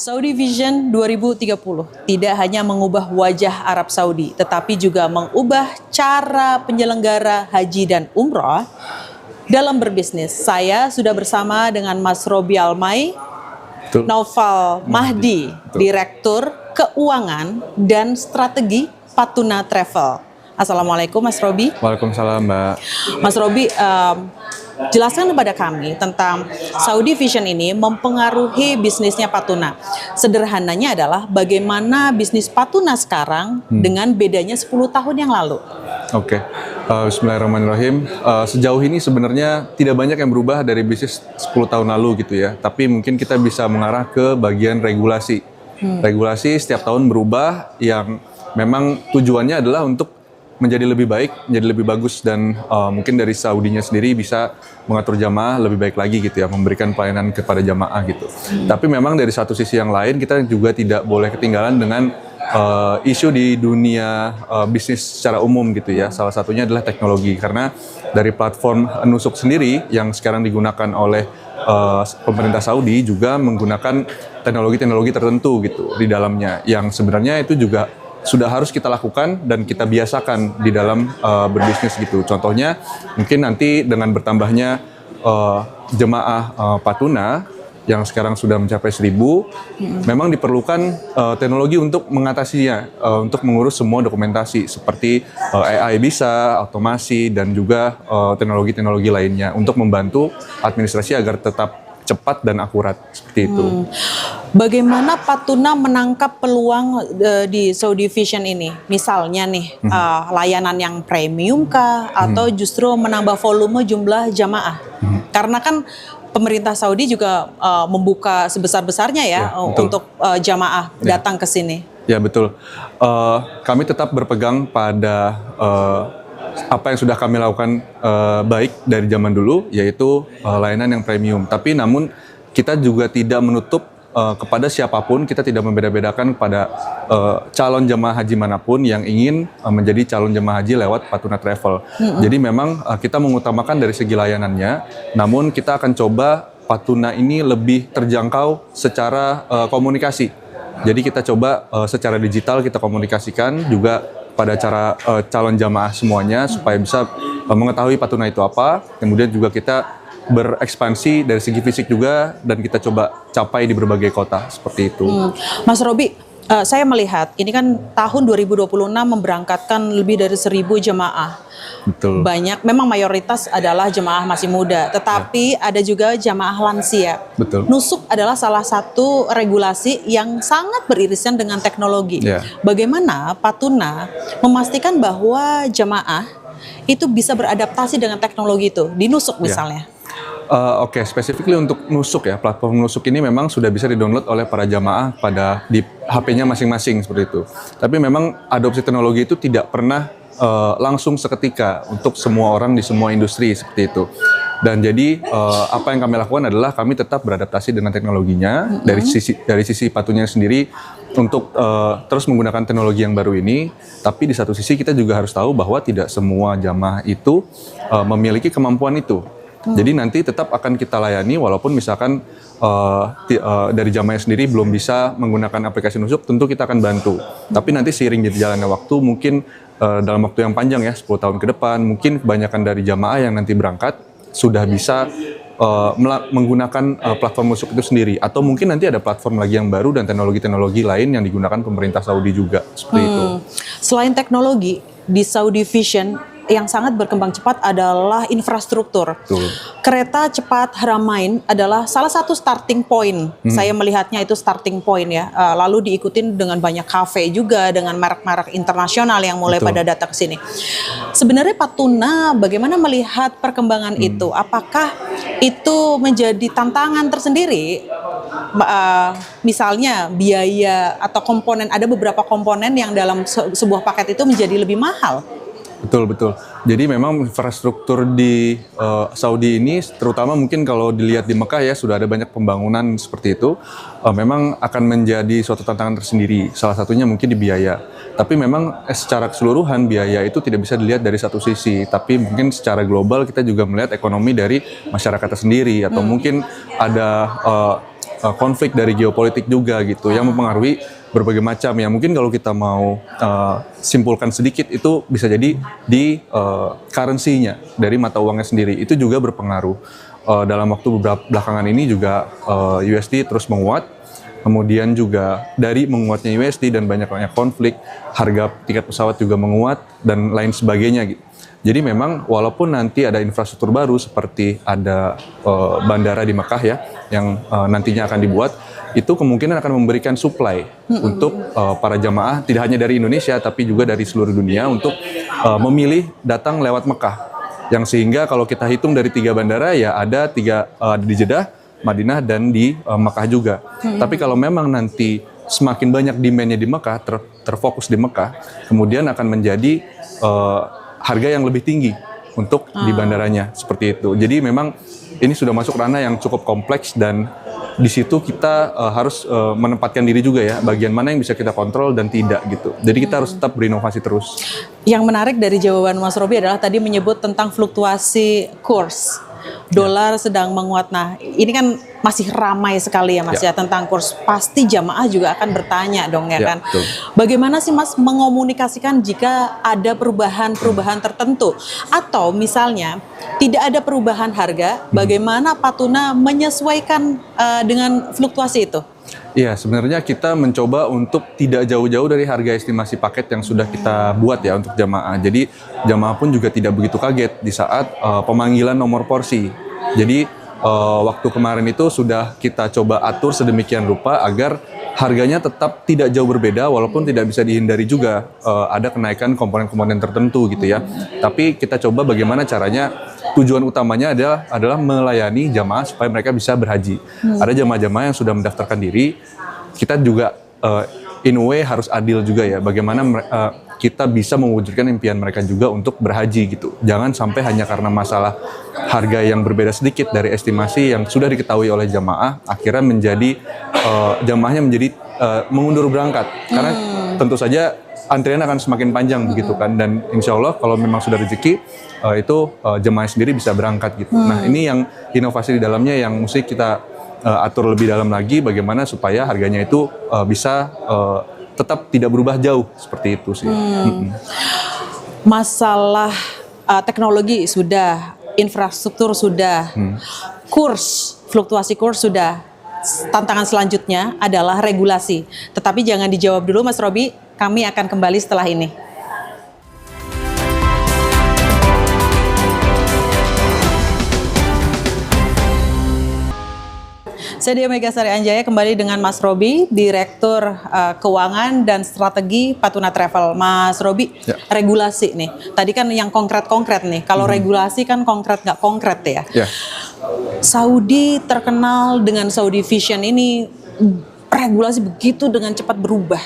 Saudi Vision 2030 tidak hanya mengubah wajah Arab Saudi, tetapi juga mengubah cara penyelenggara haji dan umroh dalam berbisnis. Saya sudah bersama dengan Mas Robi Almay, Naufal Mahdi, Direktur Keuangan dan Strategi Patuna Travel. Assalamualaikum Mas Robi. Waalaikumsalam Mbak. Mas Robi, jelaskan kepada kami tentang Saudi Vision ini mempengaruhi bisnisnya Patuna. Sederhananya adalah bagaimana bisnis Patuna sekarang dengan bedanya 10 tahun yang lalu. Oke. Bismillahirrahmanirrahim. Sejauh ini sebenarnya tidak banyak yang berubah dari bisnis 10 tahun lalu gitu ya. Tapi mungkin kita bisa mengarah ke bagian regulasi. Regulasi setiap tahun berubah yang memang tujuannya adalah untuk menjadi lebih baik, menjadi lebih bagus, dan mungkin dari Saudinya sendiri bisa mengatur jamaah lebih baik lagi gitu ya, memberikan pelayanan kepada jamaah gitu. Tapi memang dari satu sisi yang lain kita juga tidak boleh ketinggalan dengan isu di dunia bisnis secara umum gitu ya. Salah satunya adalah teknologi, karena dari platform Nusuk sendiri yang sekarang digunakan oleh pemerintah Saudi juga menggunakan teknologi-teknologi tertentu gitu di dalamnya, yang sebenarnya itu juga sudah harus kita lakukan dan kita biasakan di dalam berbisnis gitu. Contohnya mungkin nanti dengan bertambahnya jemaah Patuna yang sekarang sudah mencapai 1.000, memang diperlukan teknologi untuk mengatasinya, untuk mengurus semua dokumentasi seperti AI bisa, otomasi, dan juga teknologi-teknologi lainnya untuk membantu administrasi agar tetap cepat dan akurat seperti itu. Bagaimana Patuna menangkap peluang di Saudi Vision ini? Misalnya nih, layanan yang premium kah? Atau justru menambah volume jumlah jamaah? Karena kan pemerintah Saudi juga membuka sebesar-besarnya ya untuk jamaah datang ke sini. Ya betul. Kami tetap berpegang pada apa yang sudah kami lakukan baik dari zaman dulu, yaitu layanan yang premium. Tapi namun kita juga tidak menutup kepada siapapun, kita tidak membeda-bedakan kepada calon jemaah haji manapun yang ingin menjadi calon jemaah haji lewat Patuna Travel. Jadi memang kita mengutamakan dari segi layanannya, namun kita akan coba Patuna ini lebih terjangkau secara komunikasi. Jadi kita coba secara digital kita komunikasikan juga pada cara calon jamaah semuanya supaya bisa mengetahui Patuna itu apa. Kemudian juga kita berekspansi dari segi fisik juga, dan kita coba capai di berbagai kota seperti itu. Mas Robi, saya melihat ini kan tahun 2026 memberangkatkan lebih dari 1.000 jemaah. Betul. Banyak, memang mayoritas adalah jemaah masih muda, tetapi ada juga jemaah lansia. Betul. Nusuk adalah salah satu regulasi yang sangat beririsan dengan teknologi. Yeah. Bagaimana Patuna memastikan bahwa jemaah itu bisa beradaptasi dengan teknologi itu di Nusuk misalnya? Oke, specifically untuk Nusuk ya, platform Nusuk ini memang sudah bisa di-download oleh para jamaah di HP-nya masing-masing seperti itu. Tapi memang adopsi teknologi itu tidak pernah langsung seketika untuk semua orang di semua industri seperti itu. Dan jadi apa yang kami lakukan adalah kami tetap beradaptasi dengan teknologinya dari sisi Patunya sendiri untuk terus menggunakan teknologi yang baru ini. Tapi di satu sisi kita juga harus tahu bahwa tidak semua jamaah itu memiliki kemampuan itu. Jadi nanti tetap akan kita layani walaupun misalkan dari jamaahnya sendiri belum bisa menggunakan aplikasi Nusuk, tentu kita akan bantu. Tapi nanti seiring jalannya waktu, mungkin dalam waktu yang panjang ya, 10 tahun ke depan, mungkin kebanyakan dari jamaah yang nanti berangkat sudah bisa menggunakan platform Nusuk itu sendiri. Atau mungkin nanti ada platform lagi yang baru dan teknologi-teknologi lain yang digunakan pemerintah Saudi juga, seperti itu. Selain teknologi, di Saudi Vision yang sangat berkembang cepat adalah infrastruktur. Betul. Kereta cepat Haramain adalah salah satu starting point. Saya melihatnya itu starting point ya. Lalu diikutin dengan banyak kafe juga, dengan merek-merek internasional yang mulai pada datang ke sini. Sebenarnya Patuna bagaimana melihat perkembangan itu? Apakah itu menjadi tantangan tersendiri? Misalnya biaya atau komponen, ada beberapa komponen yang dalam sebuah paket itu menjadi lebih mahal. Betul. Jadi memang infrastruktur di Saudi ini, terutama mungkin kalau dilihat di Mekah ya, sudah ada banyak pembangunan seperti itu. Memang akan menjadi suatu tantangan tersendiri. Salah satunya mungkin di biaya. Tapi memang secara keseluruhan biaya itu tidak bisa dilihat dari satu sisi. Tapi mungkin secara global kita juga melihat ekonomi dari masyarakatnya sendiri. Atau mungkin ada konflik dari geopolitik juga gitu yang mempengaruhi berbagai macam ya. Mungkin kalau kita mau simpulkan sedikit itu bisa jadi di currency-nya dari mata uangnya sendiri itu juga berpengaruh. Dalam waktu beberapa belakangan ini juga USD terus menguat. Kemudian juga dari menguatnya USD dan banyaknya konflik, harga tiket pesawat juga menguat dan lain sebagainya gitu. Jadi memang walaupun nanti ada infrastruktur baru seperti ada bandara di Mekah ya yang nantinya akan dibuat, itu kemungkinan akan memberikan supply untuk para jamaah tidak hanya dari Indonesia tapi juga dari seluruh dunia untuk memilih datang lewat Mekah. Yang sehingga kalau kita hitung dari 3 bandara ya ada 3 di Jeddah, Madinah dan di Mekah juga. Tapi kalau memang nanti semakin banyak demand-nya di Mekah, terfokus di Mekah, kemudian akan menjadi harga yang lebih tinggi untuk di bandaranya seperti itu. Jadi memang ini sudah masuk ranah yang cukup kompleks dan di situ kita harus menempatkan diri juga ya, bagian mana yang bisa kita kontrol dan tidak gitu. Jadi kita harus tetap berinovasi terus. Yang menarik dari jawaban Mas Robi adalah tadi menyebut tentang fluktuasi kurs. Dolar sedang menguat. Nah, ini kan masih ramai sekali ya Mas ya tentang kurs. Pasti jamaah juga akan bertanya dong ya kan. Betul. Bagaimana sih Mas mengomunikasikan jika ada perubahan-perubahan tertentu atau misalnya tidak ada perubahan harga, bagaimana Patuna menyesuaikan dengan fluktuasi itu? Iya, sebenarnya kita mencoba untuk tidak jauh-jauh dari harga estimasi paket yang sudah kita buat ya untuk jamaah. Jadi jamaah pun juga tidak begitu kaget di saat pemanggilan nomor porsi. Jadi waktu kemarin itu sudah kita coba atur sedemikian rupa agar harganya tetap tidak jauh berbeda walaupun tidak bisa dihindari juga ada kenaikan komponen-komponen tertentu gitu ya. Tapi kita coba bagaimana caranya, tujuan utamanya adalah melayani jamaah supaya mereka bisa berhaji. Ada jamaah-jamaah yang sudah mendaftarkan diri, kita juga in a way harus adil juga ya, bagaimana kita bisa mewujudkan impian mereka juga untuk berhaji gitu. Jangan sampai hanya karena masalah harga yang berbeda sedikit dari estimasi yang sudah diketahui oleh jamaah, akhirnya menjadi jamaahnya menjadi mengundur berangkat. Karena tentu saja antrian akan semakin panjang begitu kan, dan insya Allah kalau memang sudah rezeki itu jemaah sendiri bisa berangkat gitu. Nah ini yang inovasi di dalamnya yang mesti kita atur lebih dalam lagi, bagaimana supaya harganya itu bisa tetap tidak berubah jauh seperti itu sih. Masalah teknologi sudah, infrastruktur sudah, kurs, fluktuasi kurs sudah. Tantangan selanjutnya adalah regulasi. Tetapi jangan dijawab dulu Mas Robi, kami akan kembali setelah ini. Saya Dia Megasari Anjaya kembali dengan Mas Robi, Direktur Keuangan dan Strategi Patuna Travel. Mas Robi, regulasi nih. Tadi kan yang konkret-konkret nih. Kalau regulasi kan konkret nggak konkret ya. Saudi terkenal dengan Saudi Vision ini, regulasi begitu dengan cepat berubah.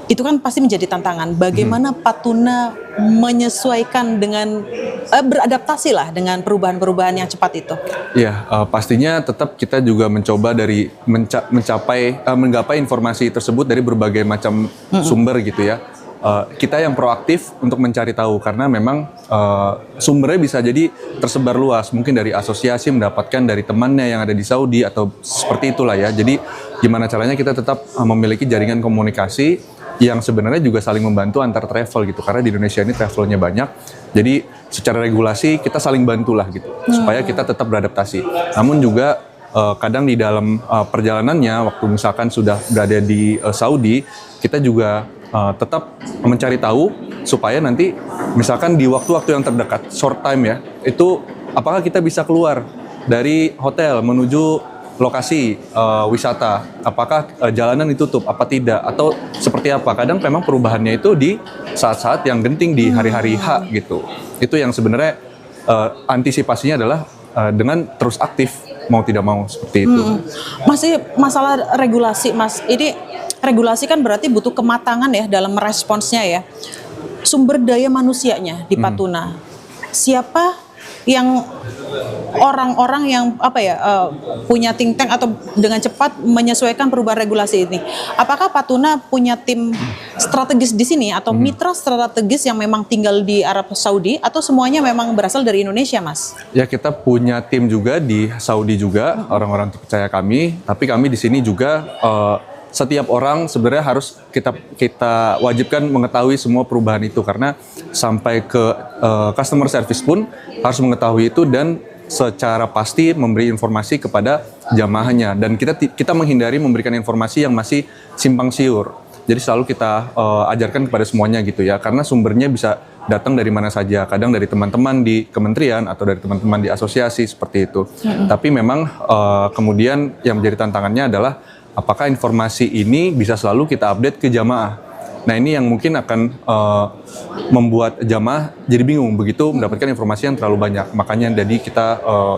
Itu kan pasti menjadi tantangan. Bagaimana Patuna menyesuaikan dengan beradaptasi lah dengan perubahan-perubahan yang cepat itu? Iya, pastinya tetap kita juga mencoba dari menggapai informasi tersebut dari berbagai macam sumber gitu ya. Kita yang proaktif untuk mencari tahu karena memang sumbernya bisa jadi tersebar luas, mungkin dari asosiasi mendapatkan dari temannya yang ada di Saudi atau seperti itulah ya. Jadi gimana caranya kita tetap memiliki jaringan komunikasi yang sebenarnya juga saling membantu antar travel gitu, karena di Indonesia ini travelnya banyak, jadi secara regulasi kita saling bantulah gitu supaya kita tetap beradaptasi. Namun juga kadang di dalam perjalanannya waktu misalkan sudah berada di Saudi, kita juga tetap mencari tahu supaya nanti misalkan di waktu-waktu yang terdekat, short time ya, itu apakah kita bisa keluar dari hotel menuju lokasi wisata, apakah jalanan ditutup, apa tidak, atau seperti apa. Kadang memang perubahannya itu di saat-saat yang genting di hari-hari H gitu. Itu yang sebenarnya antisipasinya adalah dengan terus aktif, mau tidak mau seperti itu. Masih masalah regulasi Mas, ini regulasi kan berarti butuh kematangan ya dalam meresponsnya ya. Sumber daya manusianya di Patuna, siapa yang orang-orang yang punya think tank atau dengan cepat menyesuaikan perubahan regulasi ini. Apakah Patuna punya tim strategis di sini atau mitra strategis yang memang tinggal di Arab Saudi atau semuanya memang berasal dari Indonesia, Mas? Ya, kita punya tim juga di Saudi juga, orang-orang terpercaya kami. Tapi kami di sini juga setiap orang sebenarnya harus kita wajibkan mengetahui semua perubahan itu, karena sampai ke customer service pun harus mengetahui itu dan secara pasti memberi informasi kepada jamaahnya, dan kita menghindari memberikan informasi yang masih simpang siur. Jadi selalu kita ajarkan kepada semuanya gitu ya, karena sumbernya bisa datang dari mana saja, kadang dari teman-teman di kementerian atau dari teman-teman di asosiasi seperti itu. Tapi memang kemudian yang menjadi tantangannya adalah apakah informasi ini bisa selalu kita update ke jamaah. Nah, ini yang mungkin akan membuat jamaah jadi bingung begitu mendapatkan informasi yang terlalu banyak. Makanya jadi kita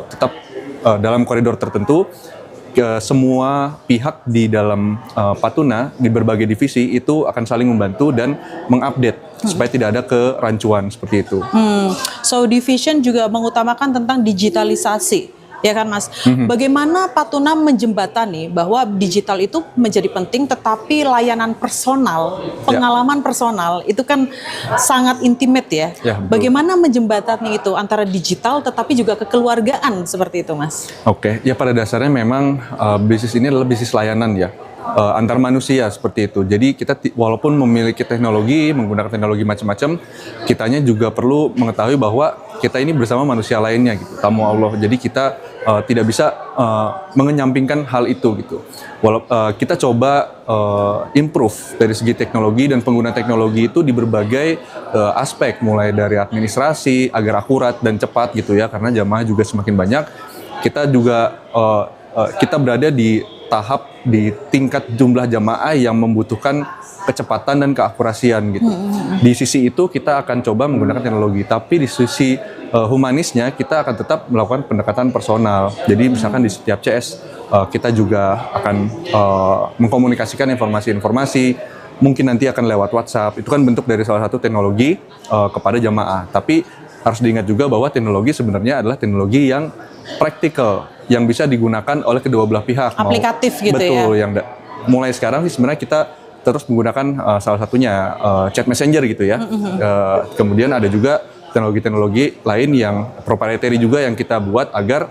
tetap dalam koridor tertentu, semua pihak di dalam Patuna di berbagai divisi itu akan saling membantu dan mengupdate supaya tidak ada kerancuan seperti itu. So division juga mengutamakan tentang digitalisasi. Ya kan, Mas? Bagaimana Patuna menjembatani bahwa digital itu menjadi penting, tetapi layanan personal, pengalaman personal itu kan sangat intimate ya. Bagaimana menjembatani itu antara digital tetapi juga kekeluargaan seperti itu, Mas? Oke, ya pada dasarnya memang bisnis ini adalah bisnis layanan ya. Antar manusia seperti itu. Jadi kita walaupun memiliki teknologi, menggunakan teknologi macam-macam, kitanya juga perlu mengetahui bahwa kita ini bersama manusia lainnya gitu, tamu Allah. Jadi kita tidak bisa mengenyampingkan hal itu gitu. Kita coba improve dari segi teknologi dan pengguna teknologi itu di berbagai aspek, mulai dari administrasi agar akurat dan cepat gitu ya, karena jamaah juga semakin banyak. Kita juga kita berada di tahap di tingkat jumlah jamaah yang membutuhkan kecepatan dan keakurasian gitu. Di sisi itu kita akan coba menggunakan teknologi, tapi di sisi humanisnya kita akan tetap melakukan pendekatan personal. Jadi misalkan di setiap CS kita juga akan mengkomunikasikan informasi-informasi, mungkin nanti akan lewat WhatsApp. Itu kan bentuk dari salah satu teknologi kepada jamaah. Tapi harus diingat juga bahwa teknologi sebenarnya adalah teknologi yang praktikal, yang bisa digunakan oleh kedua belah pihak. Aplikatif gitu ya? Betul, yang mulai sekarang sih sebenarnya kita terus menggunakan salah satunya chat messenger gitu ya. Kemudian ada juga teknologi-teknologi lain yang proprietary juga yang kita buat agar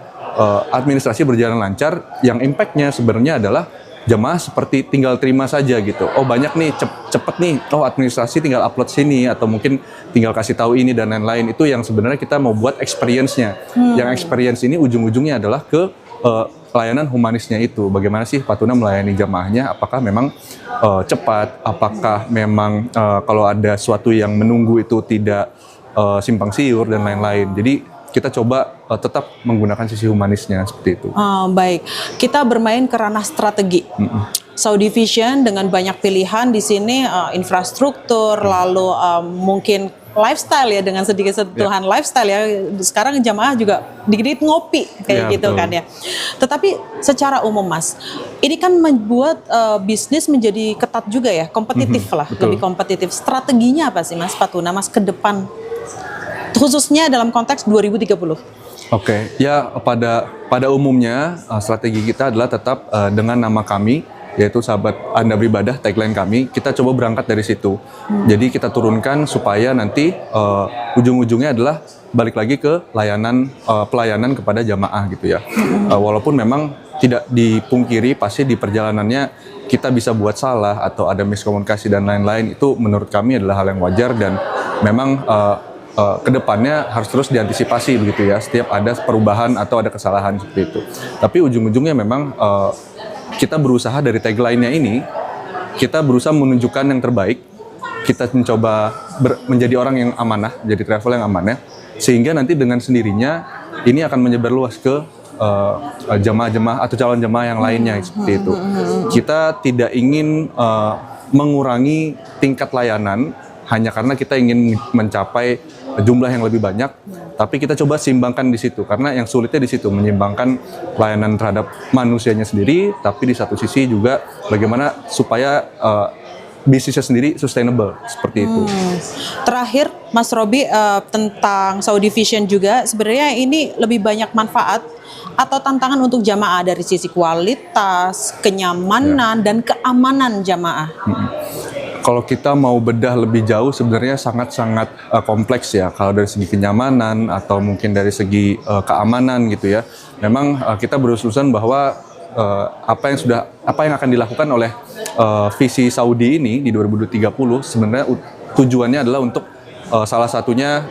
administrasi berjalan lancar, yang impact-nya sebenarnya adalah jamaah seperti tinggal terima saja gitu. Oh banyak nih, cepet nih, oh administrasi tinggal upload sini, atau mungkin tinggal kasih tahu ini dan lain-lain. Itu yang sebenarnya kita mau buat experience-nya. Yang experience ini ujung-ujungnya adalah ke layanan humanisnya itu. Bagaimana sih Patuna melayani jamaahnya, apakah memang cepat, apakah memang kalau ada sesuatu yang menunggu itu tidak simpang siur dan lain-lain. Jadi kita coba tetap menggunakan sisi humanisnya seperti itu. Baik, kita bermain ke ranah strategi. Saudi Vision dengan banyak pilihan di sini, infrastruktur, lalu mungkin lifestyle ya, dengan sedikit sentuhan lifestyle ya. Sekarang jamaah juga dikit-dikit ngopi kayak gitu betul. Kan ya. Tetapi secara umum, Mas, ini kan membuat bisnis menjadi ketat juga ya, kompetitif lah, betul. Lebih kompetitif. Strateginya apa sih, Mas Patuna, Mas, ke depan? Khususnya dalam konteks 2030. Oke, ya pada umumnya strategi kita adalah tetap dengan nama kami, yaitu Sahabat Anda Beribadah, tagline kami. Kita coba berangkat dari situ. Jadi kita turunkan supaya nanti ujung-ujungnya adalah balik lagi ke pelayanan kepada jamaah gitu ya. Walaupun memang tidak dipungkiri pasti di perjalanannya kita bisa buat salah atau ada miskomunikasi dan lain-lain, itu menurut kami adalah hal yang wajar, dan memang kedepannya harus terus diantisipasi begitu ya, setiap ada perubahan atau ada kesalahan seperti itu. Tapi ujung-ujungnya memang kita berusaha dari tagline-nya ini, kita berusaha menunjukkan yang terbaik, kita mencoba menjadi orang yang amanah, jadi travel yang amanah, sehingga nanti dengan sendirinya ini akan menyebar luas ke jamaah-jamaah atau calon jamaah yang lainnya seperti itu. Kita tidak ingin mengurangi tingkat layanan hanya karena kita ingin mencapai jumlah yang lebih banyak, tapi kita coba seimbangkan di situ, karena yang sulitnya di situ menyeimbangkan layanan terhadap manusianya sendiri, tapi di satu sisi juga bagaimana supaya bisnisnya sendiri sustainable seperti itu. Terakhir, Mas Robi, tentang Saudi Vision juga, sebenarnya ini lebih banyak manfaat atau tantangan untuk jamaah dari sisi kualitas, kenyamanan, dan keamanan jamaah? Kalau kita mau bedah lebih jauh sebenarnya sangat-sangat kompleks ya. Kalau dari segi kenyamanan atau mungkin dari segi keamanan gitu ya. Memang kita berusulusan bahwa apa yang akan dilakukan oleh visi Saudi ini di 2030 sebenarnya tujuannya adalah untuk salah satunya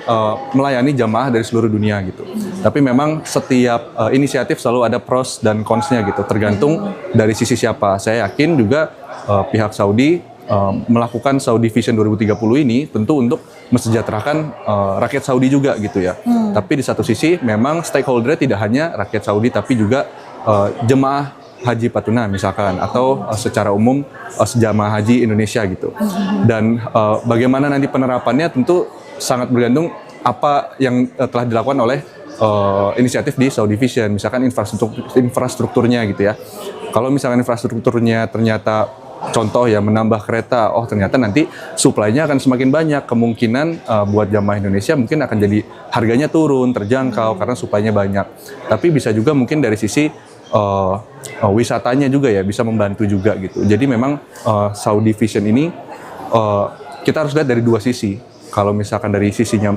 melayani jamaah dari seluruh dunia gitu. Tapi memang setiap inisiatif selalu ada pros dan cons-nya gitu, tergantung dari sisi siapa. Saya yakin juga pihak Saudi melakukan Saudi Vision 2030 ini tentu untuk mesejahterakan rakyat Saudi juga gitu ya. Tapi di satu sisi memang stakeholder tidak hanya rakyat Saudi tapi juga jemaah haji Patuna misalkan atau secara umum jemaah haji Indonesia gitu. Dan bagaimana nanti penerapannya tentu sangat bergantung apa yang telah dilakukan oleh inisiatif di Saudi Vision, misalkan infrastrukturnya gitu ya. Kalau misalkan infrastrukturnya ternyata contoh ya menambah kereta, ternyata nanti supply-nya akan semakin banyak, kemungkinan buat jamaah Indonesia mungkin akan jadi harganya turun, terjangkau karena supply-nya banyak. Tapi bisa juga mungkin dari sisi wisatanya juga ya bisa membantu juga gitu. Jadi memang Saudi Vision ini kita harus lihat dari dua sisi. Kalau misalkan dari sisinya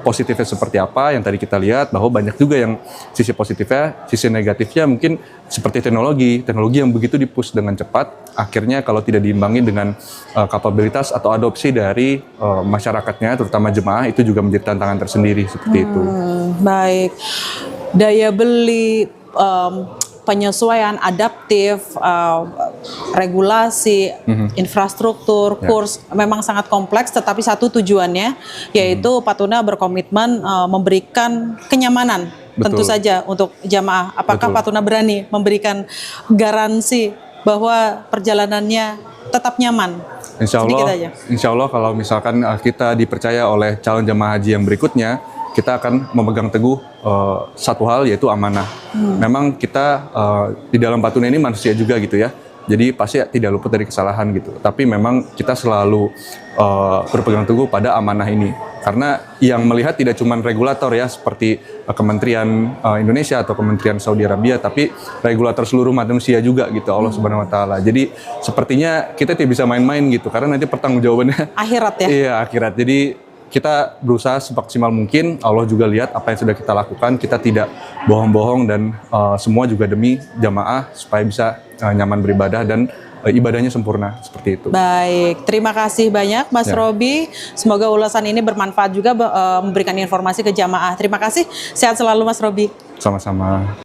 positifnya seperti apa yang tadi kita lihat, bahwa banyak juga yang sisi positifnya, sisi negatifnya mungkin seperti teknologi yang begitu dipush dengan cepat, akhirnya kalau tidak diimbangi dengan kapabilitas atau adopsi dari masyarakatnya, terutama jemaah, itu juga menjadi tantangan tersendiri seperti itu. Baik, daya beli, penyesuaian adaptif, regulasi, infrastruktur, kurs memang sangat kompleks, tetapi satu tujuannya yaitu Patuna berkomitmen memberikan kenyamanan. Tentu saja untuk jamaah. Apakah Patuna berani memberikan garansi bahwa perjalanannya tetap nyaman? Insya Allah kalau misalkan kita dipercaya oleh calon jamaah haji yang berikutnya, kita akan memegang teguh satu hal, yaitu amanah. Memang kita di dalam Patuna ini manusia juga gitu ya, jadi pasti tidak luput dari kesalahan gitu. Tapi memang kita selalu berpegang teguh pada amanah ini, karena yang melihat tidak cuma regulator ya seperti Kementerian Indonesia atau Kementerian Saudi Arabia, tapi regulator seluruh manusia juga gitu, Allah Subhanahu Wa Taala. Jadi sepertinya kita tidak bisa main-main gitu, karena nanti pertanggungjawabannya akhirat ya. Iya, akhirat. Jadi kita berusaha semaksimal mungkin, Allah juga lihat apa yang sudah kita lakukan, kita tidak bohong-bohong dan semua juga demi jamaah supaya bisa nyaman beribadah dan ibadahnya sempurna, seperti itu. Baik, terima kasih banyak Mas Robi. Semoga ulasan ini bermanfaat juga memberikan informasi ke jamaah. Terima kasih, sehat selalu Mas Robi. Sama-sama.